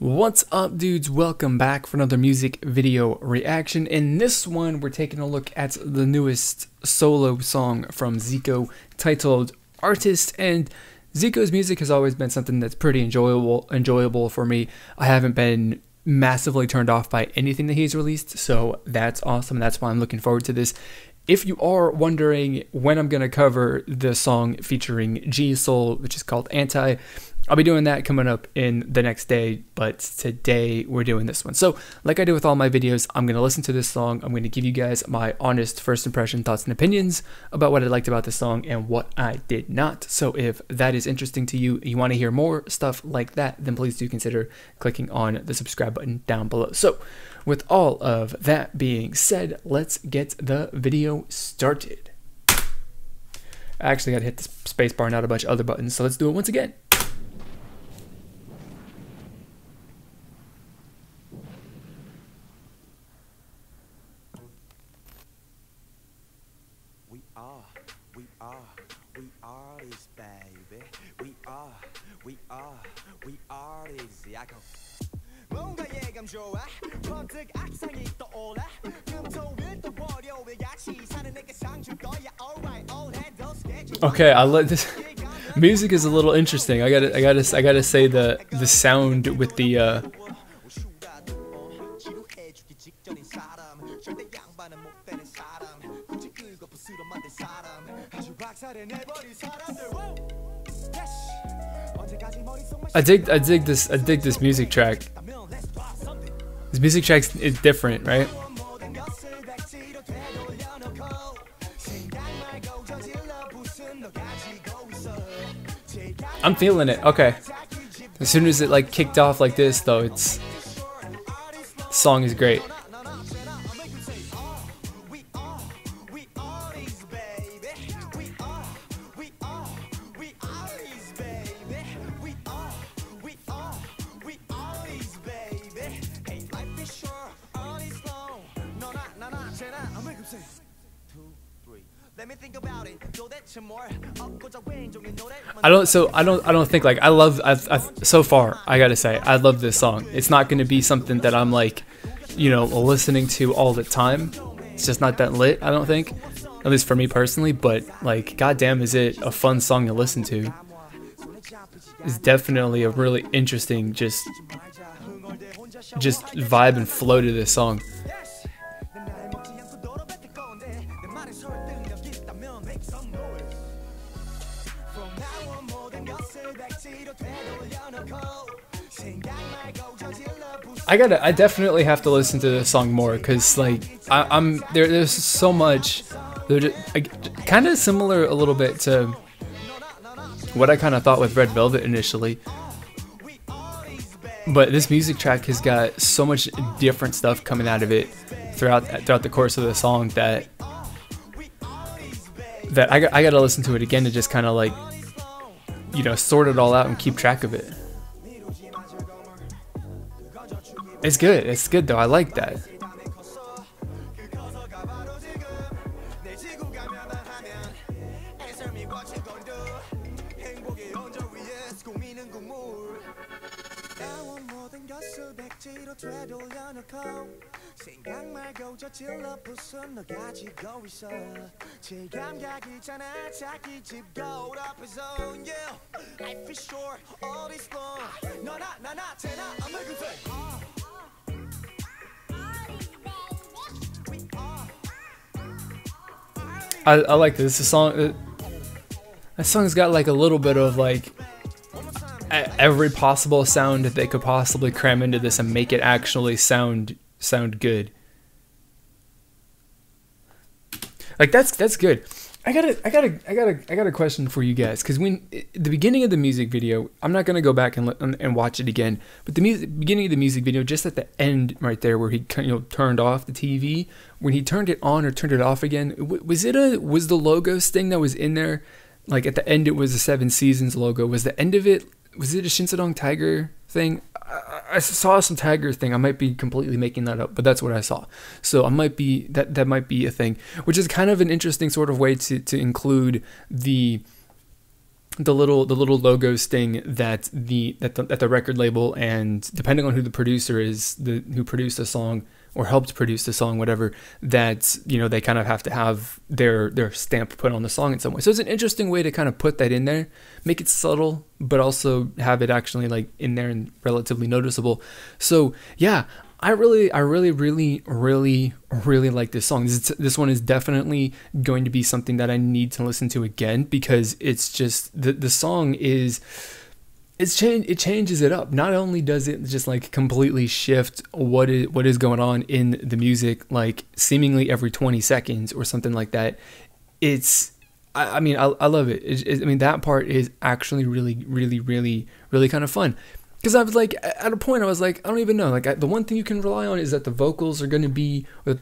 What's up, dudes? Welcome back for another music video reaction. In this one, we're taking a look at the newest solo song from Zico titled Artist. And Zico's music has always been something that's pretty enjoyable for me. I haven't been massively turned off by anything that he's released, so that's awesome. That's why I'm looking forward to this. If you are wondering when I'm going to cover the song featuring G Soul, which is called Anti, I'll be doing that coming up in the next day, but today we're doing this one. So, like I do with all my videos, I'm going to listen to this song. I'm going to give you guys my honest first impression, thoughts, and opinions about what I liked about the song and what I did not. So if that is interesting to you, you want to hear more stuff like that, then please do consider clicking on the subscribe button down below. So, with all of that being said, let's get the video started. I actually got to hit the space bar, not a bunch of other buttons, so let's do it once again. We are this baby. We are this Zico. 뭔가 예감 좋아. 번뜩 악상이 떠올라. 금토일 또 월요일 같이 사는 내게 상 줄 거야. Alright, all handle schedule. Okay, I let this. Music is a little interesting. I gotta say the sound with the I dig this music track. This music track is different, right? I'm feeling it. Okay. As soon as it like kicked off like this though, the song is great. I don't think like I've so far I gotta say I love this song. It's not gonna be something that I'm like, you know, listening to all the time. It's just not that lit, I don't think, at least for me personally. But like, goddamn, is it a fun song to listen to? It's definitely a really interesting just vibe and flow to this song. I definitely have to listen to this song more, because like there's so much. They're kind of similar a little bit to what I kind of thought with Red Velvet initially, but this music track has got so much different stuff coming out of it throughout the course of the song that I gotta listen to it again to just kind of like, you know, sort it all out and keep track of it. It's good. It's good though. I like that. I like this. The song, that song's got like a little bit of like every possible sound that they could possibly cram into this and make it actually sound good. Like that's good. I got a question for you guys, because when the beginning of the music video, I'm not gonna go back and watch it again, but the beginning of the music video, just at the end right there where he turned off the TV, when he turned it on or turned it off again, was the logos thing that was in there, like at the end it was the 7 Seasons logo, was the end of it, was it a Shinsadong Tiger thing? I saw some Tiger thing. I might be completely making that up, but that's what I saw. So I might be that might be a thing, which is kind of an interesting sort of way to include the the little logo sting that the record label, and depending on who the producer is, who produced the song or helped produce the song, whatever, that, you know, they kind of have to have their stamp put on the song in some way. So it's an interesting way to kind of put that in there, make it subtle, but also have it actually like in there and relatively noticeable. So yeah, I really like this song. This one is definitely going to be something that I need to listen to again, because it's just the song is, it changes it up. Not only does it just like completely shift what is going on in the music, like seemingly every 20 seconds or something like that. I mean, I love it. I mean, that part is actually really kind of fun. Because I was like, at a point I was like, I don't even know. Like, the one thing you can rely on is that the vocals are going to be, that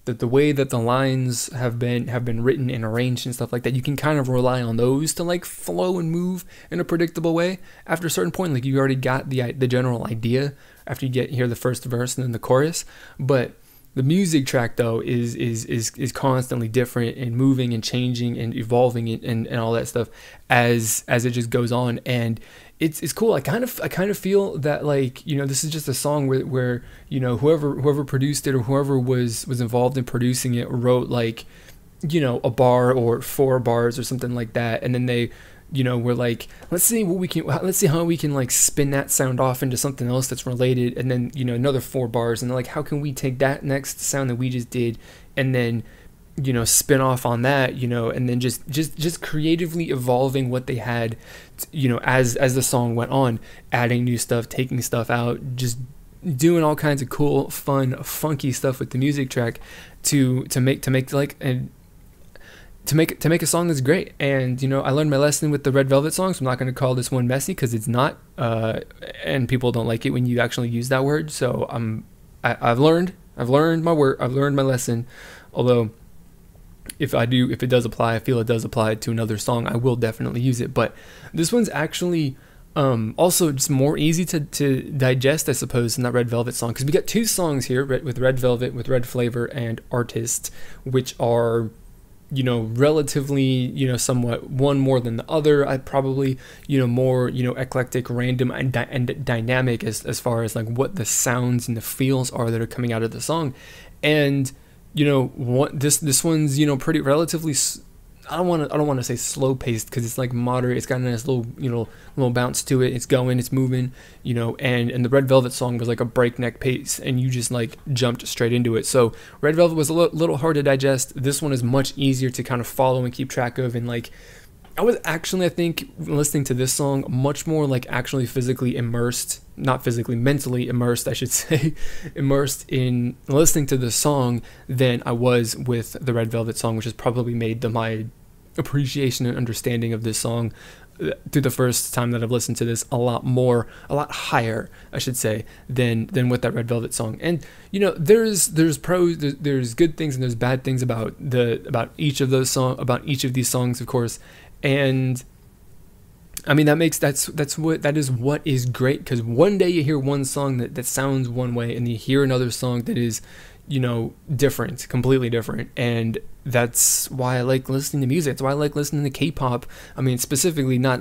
the way that the lines have been written and arranged and stuff like that. You can kind of rely on those to like flow and move in a predictable way. After a certain point, like you already got the general idea after you hear the first verse and then the chorus. But the music track though is constantly different and moving and changing and evolving and all that stuff as it just goes on. And it's cool. I kind of feel that, like, you know, this is just a song where you know, whoever produced it or whoever was involved in producing it wrote, like, you know, a bar or 4 bars or something like that, and then they, you know, were like, let's see how we can like spin that sound off into something else that's related, and then, you know, another 4 bars, and like, how can we take that next sound that we just did and then, you know, spin off on that, you know, and then just creatively evolving what they had, you know, as the song went on, adding new stuff, taking stuff out, just doing all kinds of cool, fun, funky stuff with the music track to make like to make a song that's great. And, you know, I learned my lesson with the Red Velvet song, so I'm not going to call this one messy, because it's not, and people don't like it when you actually use that word. So I've learned my lesson. Although if it does apply, I feel it does apply to another song, I will definitely use it. But this one's actually also just more easy to digest, I suppose, than that Red Velvet song, because we got 2 songs here with Red Velvet, with Red Flavor and Artist, which are, you know, relatively, you know, somewhat one more than the other. I probably, you know, more, you know, eclectic, random, and dynamic as far as like what the sounds and the feels are that are coming out of the song. And, you know, what this one's, you know, pretty relatively, I don't want to say slow paced, because it's like moderate. It's got a nice little, you know, little bounce to it. It's going, it's moving, you know, and the Red Velvet song was like a breakneck pace, and you just like jumped straight into it. So Red Velvet was a little hard to digest. This one is much easier to kind of follow and keep track of. And like, I was actually, I think, listening to this song much more like actually physically immersed, not physically, mentally immersed, I should say, immersed in listening to the song than I was with the Red Velvet song, which has probably made my appreciation and understanding of this song through the first time that I've listened to this a lot higher, I should say, than with that Red Velvet song. And, you know, there's pros, there's good things and there's bad things about each of these songs, of course. And I mean, that is what is great, because one day you hear one song that sounds one way, and you hear another song that is, you know, different, completely different. And that's why I like listening to music. That's why I like listening to K-pop. I mean, specifically not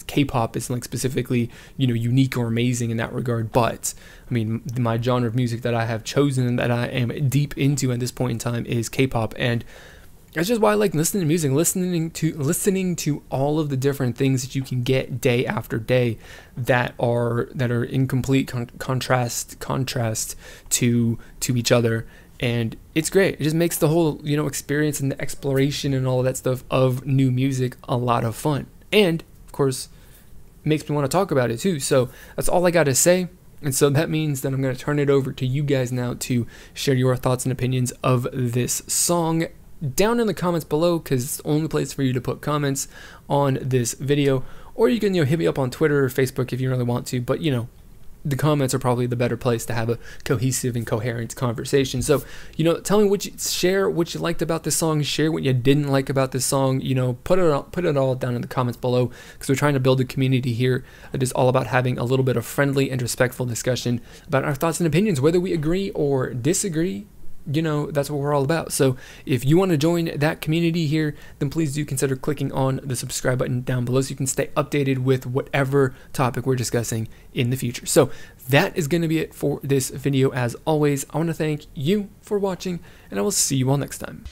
K-pop is like specifically, you know, unique or amazing in that regard. But I mean, my genre of music that I have chosen and that I am deep into at this point in time is K-pop, and that's just why I like listening to music, listening to all of the different things that you can get day after day that are in complete contrast to each other. And it's great. It just makes the whole, you know, experience and the exploration and all of that stuff of new music a lot of fun. And of course, makes me want to talk about it too. So that's all I got to say. And so that means that I'm going to turn it over to you guys now to share your thoughts and opinions of this song down in the comments below, because it's the only place for you to put comments on this video. Or you can, you know, hit me up on Twitter or Facebook if you really want to, but, you know, the comments are probably the better place to have a cohesive and coherent conversation. So, you know, tell me share what you liked about this song, share what you didn't like about this song, you know, put it all down in the comments below, because we're trying to build a community here that is all about having a little bit of friendly and respectful discussion about our thoughts and opinions, whether we agree or disagree. you know, that's what we're all about. So if you want to join that community here, then please do consider clicking on the subscribe button down below so you can stay updated with whatever topic we're discussing in the future. So that is going to be it for this video. As always, I want to thank you for watching, and I will see you all next time.